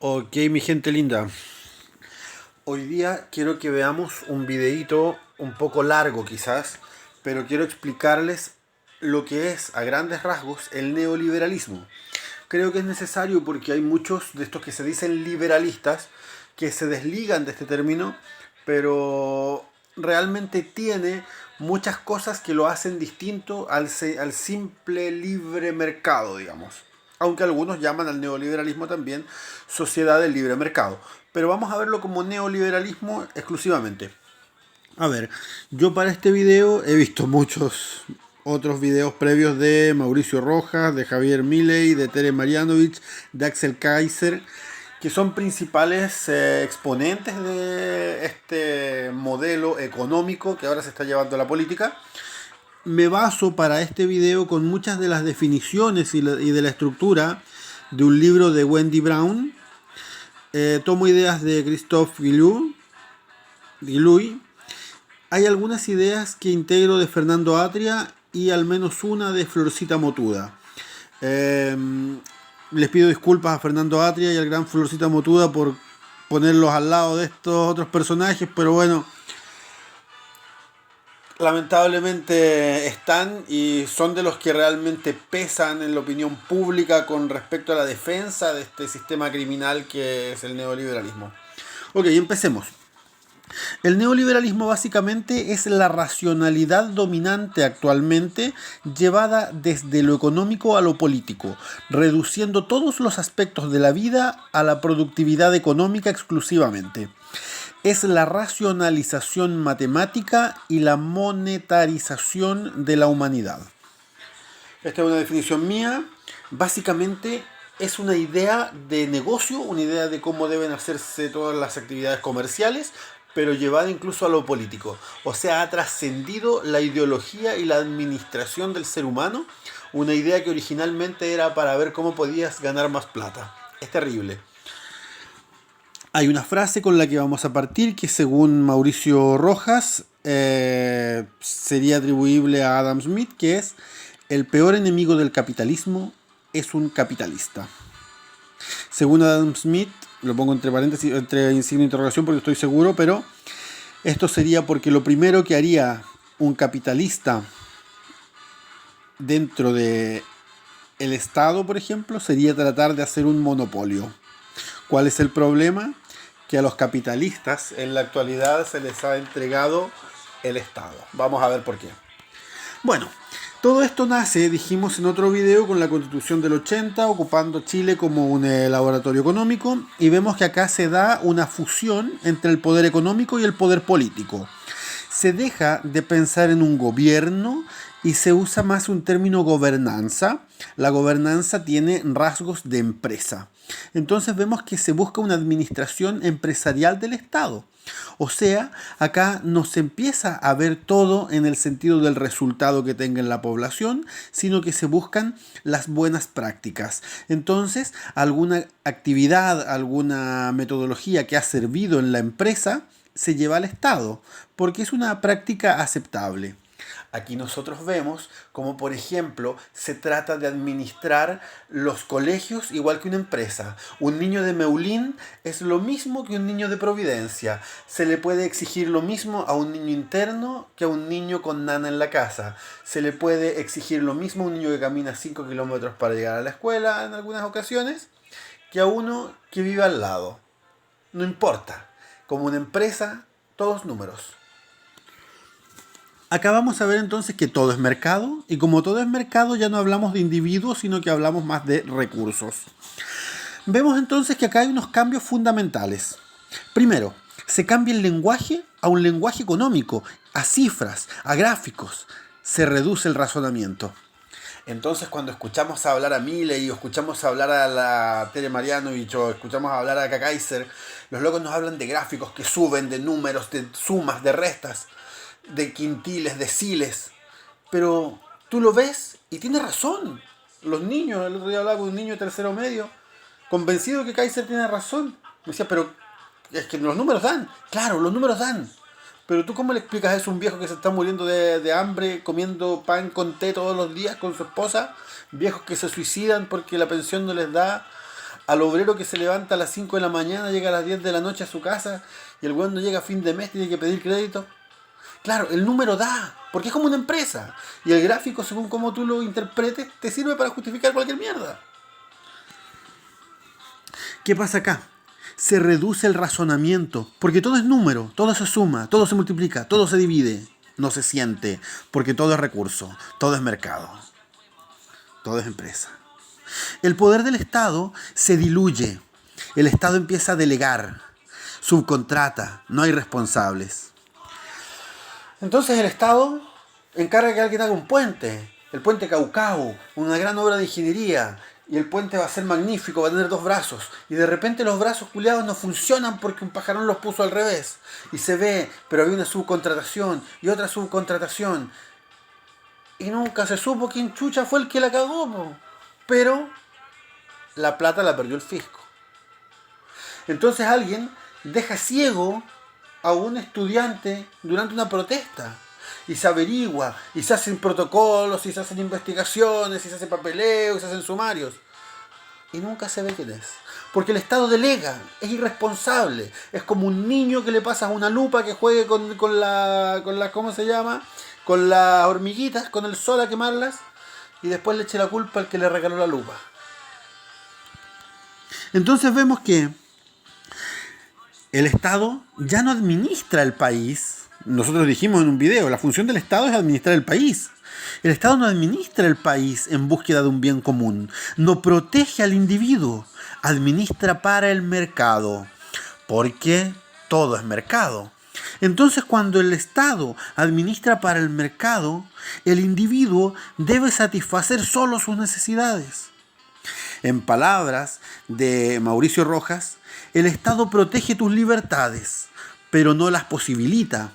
Ok, mi gente linda. Hoy día quiero que veamos un videíto un poco largo quizás, pero quiero explicarles lo que es a grandes rasgos el neoliberalismo. Creo que es necesario porque hay muchos de estos que se dicen liberalistas que se desligan de este término, pero realmente tiene muchas cosas que lo hacen distinto al simple libre mercado, digamos. Aunque algunos llaman al neoliberalismo también sociedad del libre mercado. Pero vamos a verlo como neoliberalismo exclusivamente. A ver, yo para este video he visto muchos otros videos previos de Mauricio Rojas, de Javier Milei, de Tere Marianovich, de Axel Kaiser, que son principales exponentes de este modelo económico que ahora se está llevando a la política. Me baso para este video con muchas de las definiciones y de la estructura de un libro de Wendy Brown. Tomo ideas de Christophe Guillouis. Hay algunas ideas que integro de Fernando Atria y al menos una de Florcita Motuda. Eh, Les pido disculpas a Fernando Atria y al gran Florcita Motuda por ponerlos al lado de estos otros personajes, pero bueno, lamentablemente están y son de los que realmente pesan en la opinión pública con respecto a la defensa de este sistema criminal que es el neoliberalismo. Ok, empecemos. El neoliberalismo básicamente es la racionalidad dominante actualmente llevada desde lo económico a lo político, reduciendo todos los aspectos de la vida a la productividad económica exclusivamente. Es la racionalización matemática y la monetarización de la humanidad. Esta es una definición mía. Básicamente es una idea de negocio, una idea de cómo deben hacerse todas las actividades comerciales, pero llevada incluso a lo político. O sea, ha trascendido la ideología y la administración del ser humano, una idea que originalmente era para ver cómo podías ganar más plata. Es terrible. Hay una frase con la que vamos a partir que según Mauricio Rojas sería atribuible a Adam Smith, que es: el peor enemigo del capitalismo es un capitalista. Según Adam Smith, lo pongo entre paréntesis, entre signo de interrogación porque estoy seguro, pero esto sería porque lo primero que haría un capitalista dentro de el Estado, por ejemplo, sería tratar de hacer un monopolio. ¿Cuál es el problema? Que a los capitalistas en la actualidad se les ha entregado el Estado. Vamos a ver por qué. Bueno, todo esto nace, dijimos en otro video, con la Constitución del 80, ocupando Chile como un laboratorio económico, y vemos que acá se da una fusión entre el poder económico y el poder político. Se deja de pensar en un gobierno y se usa más un término gobernanza. La gobernanza tiene rasgos de empresa. Entonces vemos que se busca una administración empresarial del Estado. O sea, acá no se empieza a ver todo en el sentido del resultado que tenga en la población, sino que se buscan las buenas prácticas. Entonces, alguna actividad, alguna metodología que ha servido en la empresa, se lleva al Estado, porque es una práctica aceptable. Aquí nosotros vemos como, por ejemplo, se trata de administrar los colegios igual que una empresa. Un niño de Meulín es lo mismo que un niño de Providencia. Se le puede exigir lo mismo a un niño interno que a un niño con nana en la casa. Se le puede exigir lo mismo a un niño que camina 5 kilómetros para llegar a la escuela en algunas ocasiones que a uno que vive al lado. No importa. Como una empresa, todos números. Acá vamos a ver entonces que todo es mercado, y como todo es mercado ya no hablamos de individuos, sino que hablamos más de recursos. Vemos entonces que acá hay unos cambios fundamentales. Primero, se cambia el lenguaje a un lenguaje económico, a cifras, a gráficos. Se reduce el razonamiento. Entonces cuando escuchamos hablar a Milei o escuchamos hablar a la Tere Marianovich o escuchamos hablar a Kaiser, los locos nos hablan de gráficos que suben, de números, de sumas, de restas, de quintiles, de ciles. Pero tú lo ves y tiene razón. Los niños, el otro día hablaba con un niño de tercero medio, convencido que Kaiser tiene razón. Me decía, pero es que los números dan. Claro, los números dan. Pero tú, ¿cómo le explicas eso a un viejo que se está muriendo de hambre, comiendo pan con té todos los días con su esposa? Viejos que se suicidan porque la pensión no les da. al obrero que se levanta a las 5 de la mañana, llega a las 10 de la noche a su casa y el weón no llega a fin de mes, tiene que pedir crédito. Claro, el número da, porque es como una empresa. Y el gráfico, según como tú lo interpretes, te sirve para justificar cualquier mierda. ¿Qué pasa acá? Se reduce el razonamiento, porque todo es número, todo se suma, todo se multiplica, todo se divide. No se siente, porque todo es recurso, todo es mercado, todo es empresa. El poder del Estado se diluye. El Estado empieza a delegar, subcontrata, no hay responsables. Entonces el Estado encarga que alguien haga un puente, el puente Caucao, una gran obra de ingeniería, y el puente va a ser magnífico, va a tener 2 brazos, y de repente los brazos culiados no funcionan porque un pajarón los puso al revés, y se ve, pero había una subcontratación y otra subcontratación, y nunca se supo quién chucha fue el que la cagó, po. Pero la plata la perdió el fisco. Entonces alguien deja ciego a un estudiante durante una protesta y se averigua y se hacen protocolos y se hacen investigaciones y se hace papeleo y se hacen sumarios y nunca se ve quién es, porque el Estado delega, es irresponsable, es como un niño que le pasas una lupa que juegue con la ¿cómo se llama? Con las hormiguitas, con el sol a quemarlas y después le eche la culpa al que le regaló la lupa. Entonces vemos que el Estado ya no administra el país. Nosotros dijimos en un video, la función del Estado es administrar el país. El Estado no administra el país en búsqueda de un bien común. No protege al individuo. Administra para el mercado. Porque todo es mercado. Entonces, cuando el Estado administra para el mercado, el individuo debe satisfacer solo sus necesidades. En palabras de Mauricio Rojas, el Estado protege tus libertades, pero no las posibilita.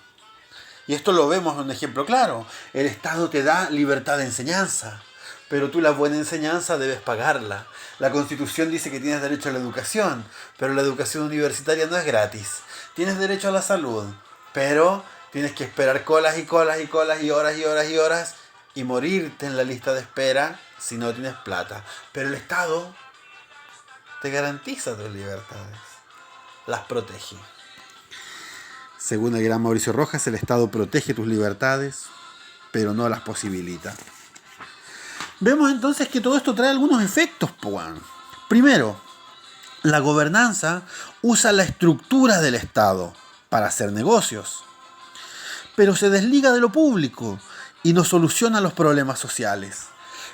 Y esto lo vemos en un ejemplo claro. El Estado te da libertad de enseñanza, pero tú la buena enseñanza debes pagarla. La Constitución dice que tienes derecho a la educación, pero la educación universitaria no es gratis. Tienes derecho a la salud, pero tienes que esperar colas y colas y colas y horas y horas y horas y morirte en la lista de espera si no tienes plata. Pero el Estado te garantiza tus libertades, las protege. Según el gran Mauricio Rojas, el Estado protege tus libertades, pero no las posibilita. Vemos entonces que todo esto trae algunos efectos, pues. Primero, la gobernanza usa la estructura del Estado para hacer negocios, pero se desliga de lo público y no soluciona los problemas sociales.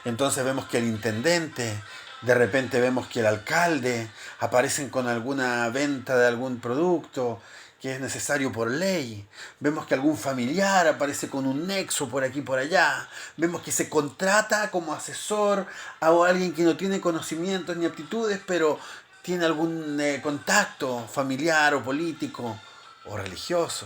Entonces vemos que el intendente, de repente vemos que el alcalde aparecen con alguna venta de algún producto que es necesario por ley. Vemos que algún familiar aparece con un nexo por aquí y por allá. Vemos que se contrata como asesor a alguien que no tiene conocimientos ni aptitudes, pero tiene algún contacto familiar o político o religioso.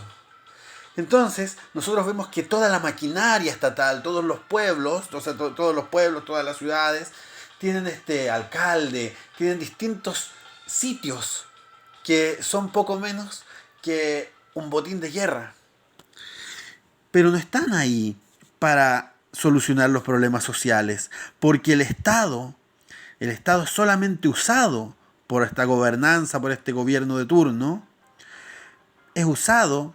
Entonces, nosotros vemos que toda la maquinaria estatal, todos los pueblos, o sea, todos los pueblos, todas las ciudades, tienen alcalde, tienen distintos sitios que son poco menos que un botín de guerra. Pero no están ahí para solucionar los problemas sociales, porque el Estado es solamente usado por esta gobernanza, por este gobierno de turno, es usado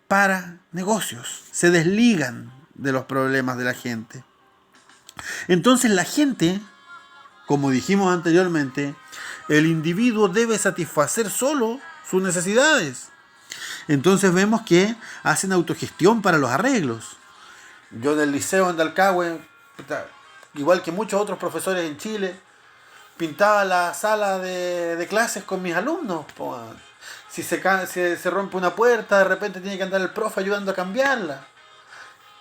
para negocios, se desligan de los problemas de la gente. Entonces la gente, como dijimos anteriormente, el individuo debe satisfacer solo sus necesidades. Entonces vemos que hacen autogestión para los arreglos. Yo del liceo en Dalcahue, igual que muchos otros profesores en Chile, pintaba la sala de clases con mis alumnos. Si se rompe una puerta, de repente tiene que andar el profe ayudando a cambiarla.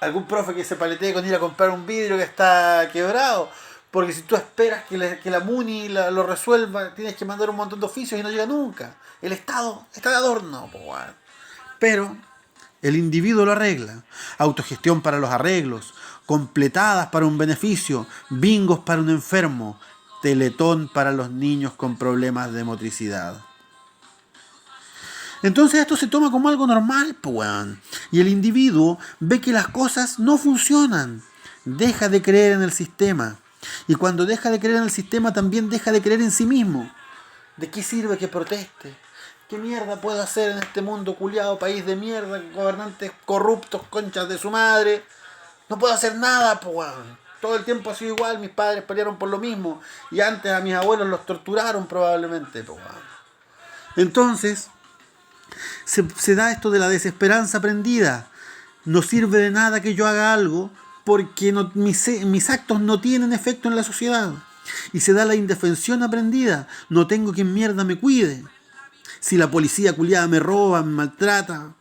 Algún profe que se paletee con ir a comprar un vidrio que está quebrado. Porque si tú esperas que la MUNI lo resuelva, tienes que mandar un montón de oficios y no llega nunca. El Estado está de adorno. Pero el individuo lo arregla. Autogestión para los arreglos, completadas para un beneficio, bingos para un enfermo, teletón para los niños con problemas de motricidad. Entonces esto se toma como algo normal, y el individuo ve que las cosas no funcionan, deja de creer en el sistema. Y cuando deja de creer en el sistema también deja de creer en sí mismo. ¿De qué sirve que proteste? ¿Qué mierda puedo hacer en este mundo culiado, país de mierda, gobernantes corruptos, conchas de su madre? No puedo hacer nada, po, weón. Todo el tiempo ha sido igual, mis padres pelearon por lo mismo. Y antes a mis abuelos los torturaron probablemente, po, weón. Entonces, se da esto de la desesperanza aprendida. No sirve de nada que yo haga algo porque mis actos no tienen efecto en la sociedad. Y se da la indefensión aprendida. No tengo quien mierda me cuide. Si la policía culiada me roba, me maltrata,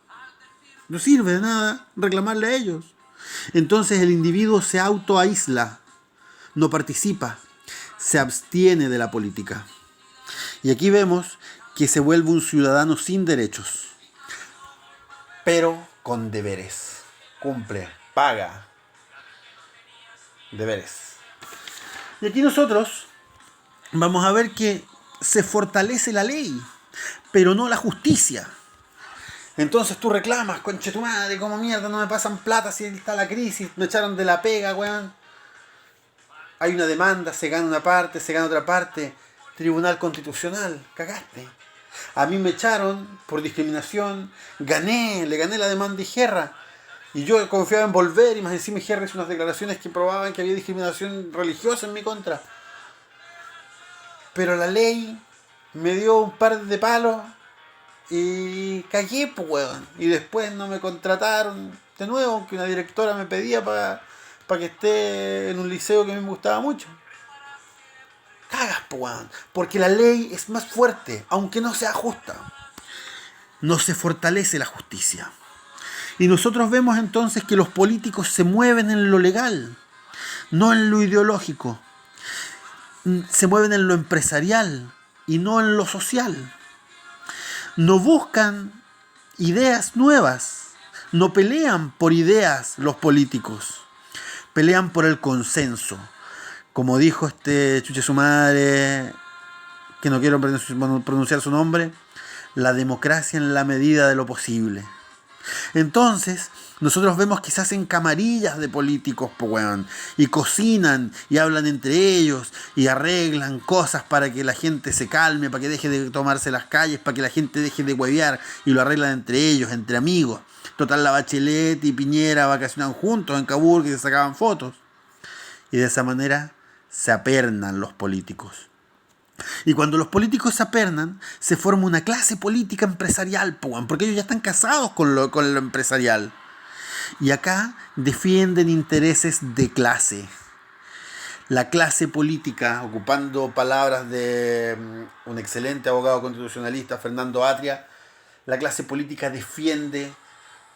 no sirve de nada reclamarle a ellos. Entonces el individuo se autoaísla, no participa, se abstiene de la política. Y aquí vemos que se vuelve un ciudadano sin derechos, pero con deberes. Cumple, paga. Deberes. Y aquí nosotros vamos a ver que se fortalece la ley, pero no la justicia. Entonces tú reclamas, conche tu madre, como mierda no me pasan plata si está la crisis, me echaron de la pega, weón. Hay una demanda, se gana una parte, se gana otra parte. Tribunal Constitucional, cagaste. A mí me echaron por discriminación, le gané la demanda de Gerra. Y yo confiaba en volver y más encima Gerra hizo unas declaraciones que probaban que había discriminación religiosa en mi contra. Pero la ley me dio un par de palos y cagué, pues, weón. Y después no me contrataron de nuevo, aunque una directora me pedía para que esté en un liceo que a mí me gustaba mucho. Cagas, pues, weón. Porque la ley es más fuerte, aunque no sea justa. No se fortalece la justicia. Y nosotros vemos entonces que los políticos se mueven en lo legal, no en lo ideológico. Se mueven en lo empresarial y no en lo social. No buscan ideas nuevas, no pelean por ideas los políticos, pelean por el consenso. Como dijo este chuche su madre, que no quiero pronunciar su nombre, la democracia en la medida de lo posible. Entonces, nosotros vemos que se hacen camarillas de políticos, po, weón, y cocinan y hablan entre ellos y arreglan cosas para que la gente se calme, para que deje de tomarse las calles, para que la gente deje de huevear, y lo arreglan entre ellos, entre amigos. Total, la Bachelet y Piñera vacacionan juntos en Caburgo y se sacaban fotos. Y de esa manera se apernan los políticos. Y cuando los políticos se apernan, se forma una clase política empresarial, porque ellos ya están casados con lo empresarial. Y acá defienden intereses de clase. La clase política, ocupando palabras de un excelente abogado constitucionalista, Fernando Atria, la clase política defiende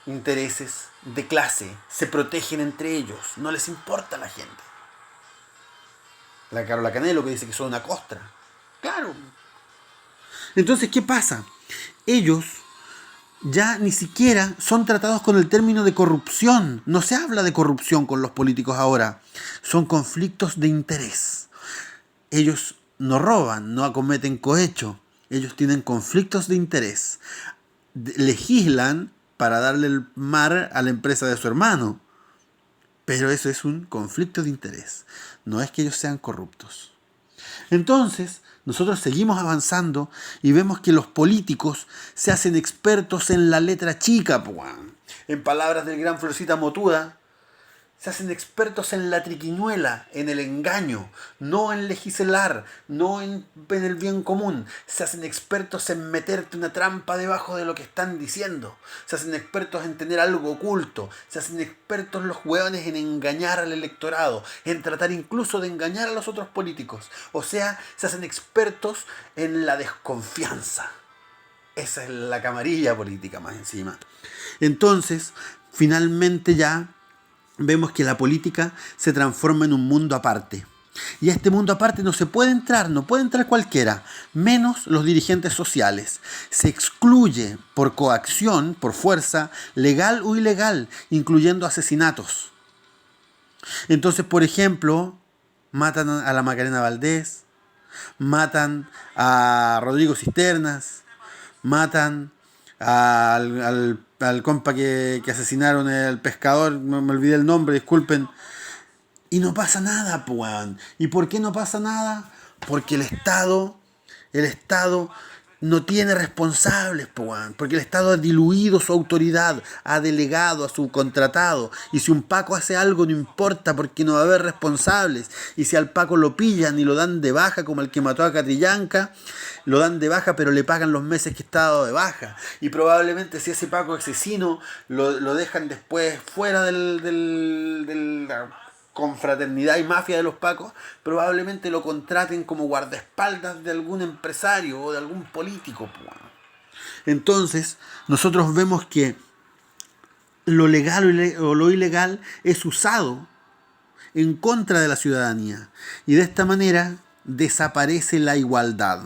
intereses de clase. Se protegen entre ellos, no les importa a la gente. La Carola Canelo que dice que son una costra. Claro. Entonces, ¿qué pasa? Ellos ya ni siquiera son tratados con el término de corrupción. No se habla de corrupción con los políticos ahora. Son conflictos de interés. Ellos no roban, no acometen cohecho. Ellos tienen conflictos de interés. Legislan para darle el mar a la empresa de su hermano. Pero eso es un conflicto de interés. No es que ellos sean corruptos. Entonces, nosotros seguimos avanzando y vemos que los políticos se hacen expertos en la letra chica, en palabras del gran Florcita Motuda, se hacen expertos en la triquiñuela, en el engaño, no en legislar, no en el bien común. Se hacen expertos en meterte una trampa debajo de lo que están diciendo. Se hacen expertos en tener algo oculto. Se hacen expertos los hueones en engañar al electorado, en tratar incluso de engañar a los otros políticos. O sea, se hacen expertos en la desconfianza. Esa es la camarilla política más encima. Entonces, finalmente ya vemos que la política se transforma en un mundo aparte. Y a este mundo aparte no puede entrar cualquiera, menos los dirigentes sociales. Se excluye por coacción, por fuerza, legal o ilegal, incluyendo asesinatos. Entonces, por ejemplo, matan a la Macarena Valdés, matan a Rodrigo Cisternas, matan al compa que asesinaron, el pescador, me olvidé el nombre, disculpen. Y no pasa nada, weón. ¿Y por qué no pasa nada? Porque el Estado El Estado no tiene responsables, porque el Estado ha diluido su autoridad, ha delegado a su contratado. Y si un Paco hace algo, no importa, porque no va a haber responsables. Y si al Paco lo pillan y lo dan de baja, como el que mató a Catrillanca, lo dan de baja, pero le pagan los meses que está dado de baja. Y probablemente si ese Paco asesino lo dejan después fuera del confraternidad y mafia de los Pacos, probablemente lo contraten como guardaespaldas de algún empresario o de algún político. Entonces, nosotros vemos que lo legal o lo ilegal es usado en contra de la ciudadanía. Y de esta manera desaparece la igualdad.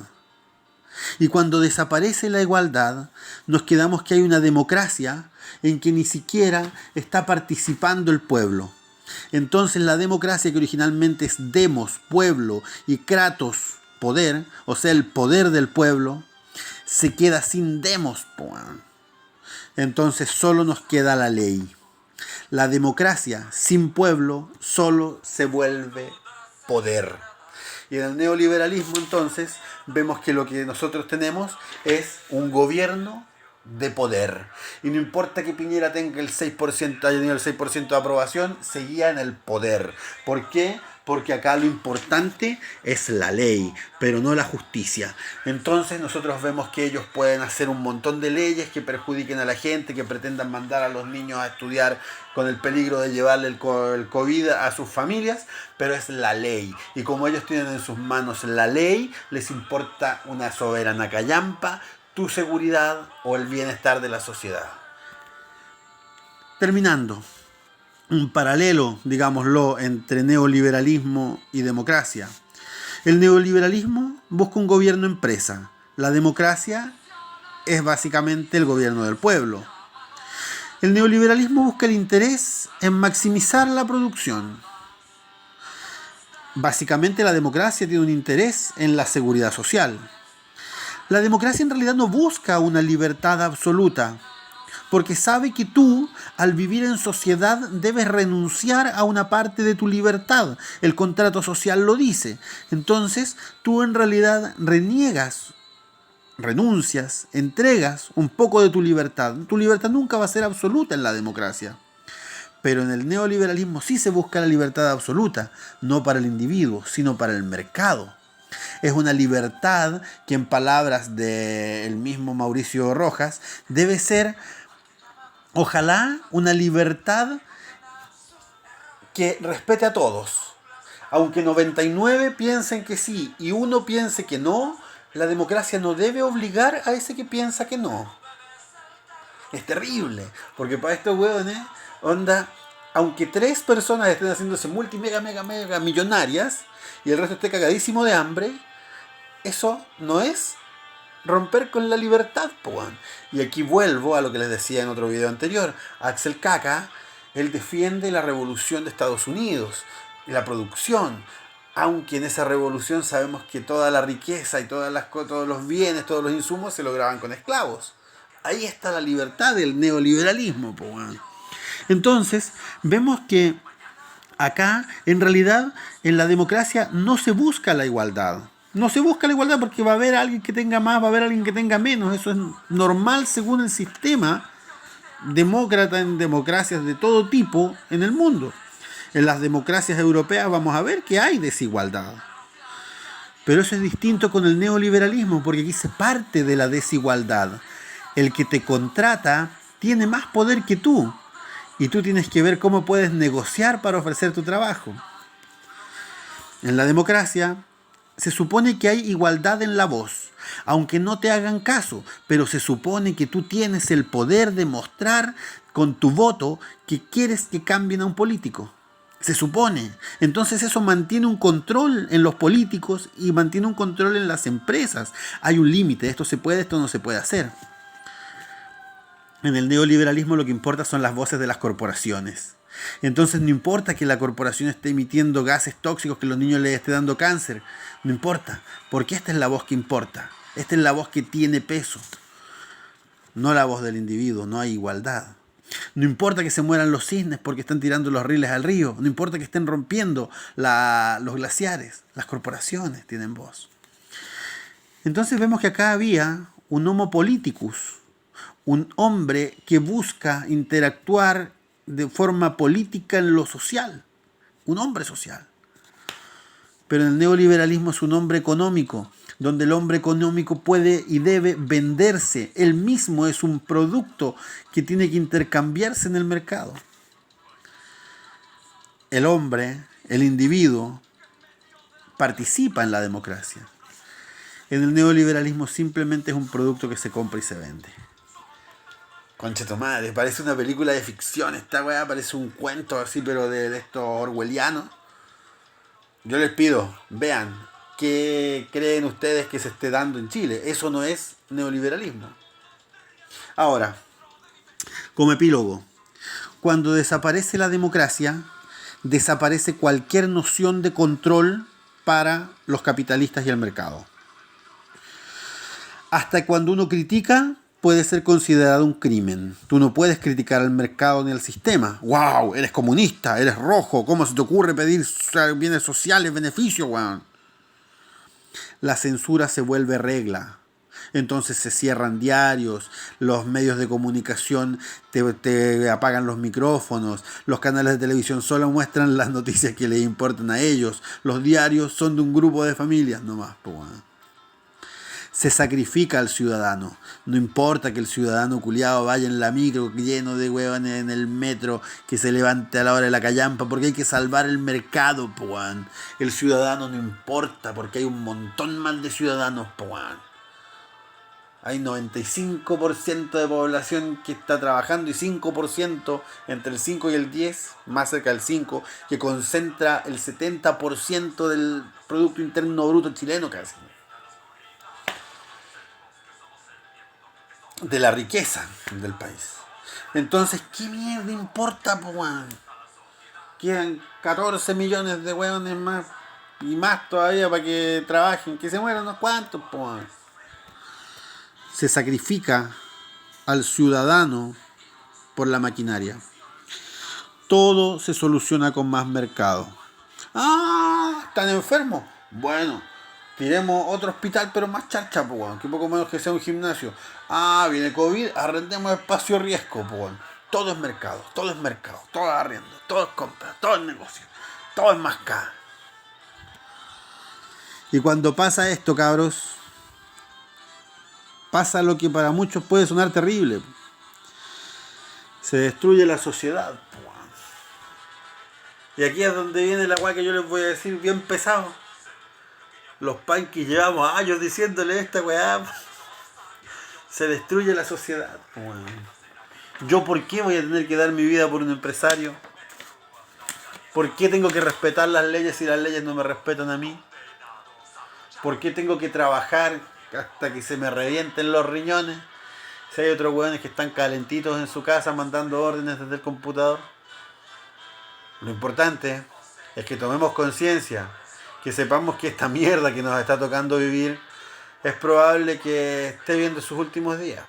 Y cuando desaparece la igualdad, nos quedamos que hay una democracia en que ni siquiera está participando el pueblo. Entonces la democracia, que originalmente es demos, pueblo, y kratos, poder, o sea, el poder del pueblo, se queda sin demos. Entonces solo nos queda la ley. La democracia sin pueblo solo se vuelve poder. Y en el neoliberalismo entonces vemos que lo que nosotros tenemos es un gobierno de poder. Y no importa que Piñera tenga el 6%, haya tenido el 6% de aprobación, seguía en el poder. ¿Por qué? Porque acá lo importante es la ley, pero no la justicia. Entonces nosotros vemos que ellos pueden hacer un montón de leyes que perjudiquen a la gente, que pretendan mandar a los niños a estudiar con el peligro de llevarle el COVID a sus familias, pero es la ley. Y como ellos tienen en sus manos la ley, les importa una soberana callampa tu seguridad o el bienestar de la sociedad. Terminando, un paralelo, digámoslo, entre neoliberalismo y democracia. El neoliberalismo busca un gobierno empresa. La democracia es básicamente el gobierno del pueblo. El neoliberalismo busca el interés en maximizar la producción. Básicamente la democracia tiene un interés en la seguridad social. La democracia en realidad no busca una libertad absoluta, porque sabe que tú, al vivir en sociedad, debes renunciar a una parte de tu libertad. El contrato social lo dice. Entonces, tú en realidad renuncias, entregas un poco de tu libertad. Tu libertad nunca va a ser absoluta en la democracia. Pero en el neoliberalismo sí se busca la libertad absoluta, no para el individuo, sino para el mercado. Es una libertad que, en palabras del mismo Mauricio Rojas, debe ser, ojalá, una libertad que respete a todos. Aunque 99 piensen que sí y uno piense que no, la democracia no debe obligar a ese que piensa que no. Es terrible, porque para estos hueones, aunque 3 personas estén haciéndose mega millonarias y el resto esté cagadísimo de hambre, eso no es romper con la libertad, Y aquí vuelvo a lo que les decía en otro video anterior. Axel Kaka, él defiende la revolución de Estados Unidos, la producción, aunque en esa revolución sabemos que toda la riqueza y todos los bienes, todos los insumos se lograban con esclavos. Ahí está la libertad del neoliberalismo, Entonces, vemos que acá, en realidad, en la democracia no se busca la igualdad. No se busca la igualdad porque va a haber alguien que tenga más, va a haber alguien que tenga menos. Eso es normal según el sistema demócrata en democracias de todo tipo en el mundo. En las democracias europeas vamos a ver que hay desigualdad. Pero eso es distinto con el neoliberalismo, porque aquí se parte de la desigualdad. El que te contrata tiene más poder que tú. Y tú tienes que ver cómo puedes negociar para ofrecer tu trabajo. En la democracia se supone que hay igualdad en la voz, aunque no te hagan caso, pero se supone que tú tienes el poder de mostrar con tu voto que quieres que cambien a un político. Se supone. Entonces eso mantiene un control en los políticos y mantiene un control en las empresas. Hay un límite, esto se puede, esto no se puede hacer. En el neoliberalismo lo que importa son las voces de las corporaciones. Entonces no importa que la corporación esté emitiendo gases tóxicos, que los niños les esté dando cáncer. No importa, porque esta es la voz que importa. Esta es la voz que tiene peso. No la voz del individuo, no hay igualdad. No importa que se mueran los cisnes porque están tirando los riles al río. No importa que estén rompiendo los glaciares. Las corporaciones tienen voz. Entonces vemos que acá había un homo politicus, un hombre que busca interactuar de forma política en lo social, un hombre social. Pero en el neoliberalismo es un hombre económico, donde el hombre económico puede y debe venderse. Él mismo es un producto que tiene que intercambiarse en el mercado. El hombre, el individuo, participa en la democracia. En el neoliberalismo simplemente es un producto que se compra y se vende. Concha tu madre, parece una película de ficción esta weá, parece un cuento así, pero de estos orwellianos. Yo les pido, vean, ¿qué creen ustedes que se esté dando en Chile? Eso no es neoliberalismo. Ahora, como epílogo, cuando desaparece la democracia, desaparece cualquier noción de control para los capitalistas y el mercado. Hasta cuando uno critica, puede ser considerado un crimen. Tú no puedes criticar al mercado ni al sistema. ¡Wow! Eres comunista, eres rojo. ¿Cómo se te ocurre pedir bienes sociales, beneficios, weón? La censura se vuelve regla. Entonces se cierran diarios, los medios de comunicación te apagan los micrófonos, los canales de televisión solo muestran las noticias que les importan a ellos, los diarios son de un grupo de familias nomás, pues bueno. Se sacrifica al ciudadano. No importa que el ciudadano culiado vaya en la micro lleno de huevones en el metro, que se levante a la hora de la callampa, porque hay que salvar el mercado, puan. El ciudadano no importa, porque hay un montón más de ciudadanos, puan. Hay 95% de población que está trabajando y 5%, entre el 5 y el 10, más cerca del 5, que concentra el 70% del Producto Interno Bruto chileno casi. De la riqueza del país. Entonces, ¿qué mierda importa, po, weón? Quedan 14 millones de weones más y más todavía para que trabajen, que se mueran unos cuantos, po, weón. Se sacrifica al ciudadano por la maquinaria. Todo se soluciona con más mercado. Ah, ¿están enfermos? Bueno, tiremos otro hospital, pero más charcha, po, weón. Que poco menos que sea un gimnasio. Ah, viene COVID, arrendemos espacio riesgo, po, weón. Todo es mercado, todo es arriendo, todo es compra, todo es negocio, todo es más caro. Y cuando pasa esto, cabros, pasa lo que para muchos puede sonar terrible. Se destruye la sociedad, po, weón. Y aquí es donde viene la weá que yo les voy a decir bien pesado. Los punkis llevamos años diciéndole esta weá. Se destruye la sociedad. Bueno. ¿Yo por qué voy a tener que dar mi vida por un empresario? ¿Por qué tengo que respetar las leyes si las leyes no me respetan a mí? ¿Por qué tengo que trabajar hasta que se me revienten los riñones? Si hay otros weones que están calentitos en su casa mandando órdenes desde el computador. Lo importante es que tomemos conciencia, que sepamos que esta mierda que nos está tocando vivir es probable que esté viendo sus últimos días.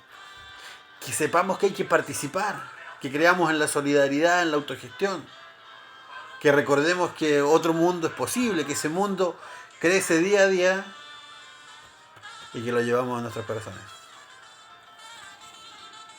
Que sepamos que hay que participar, que creamos en la solidaridad, en la autogestión, que recordemos que otro mundo es posible, que ese mundo crece día a día y que lo llevamos a nuestros corazones.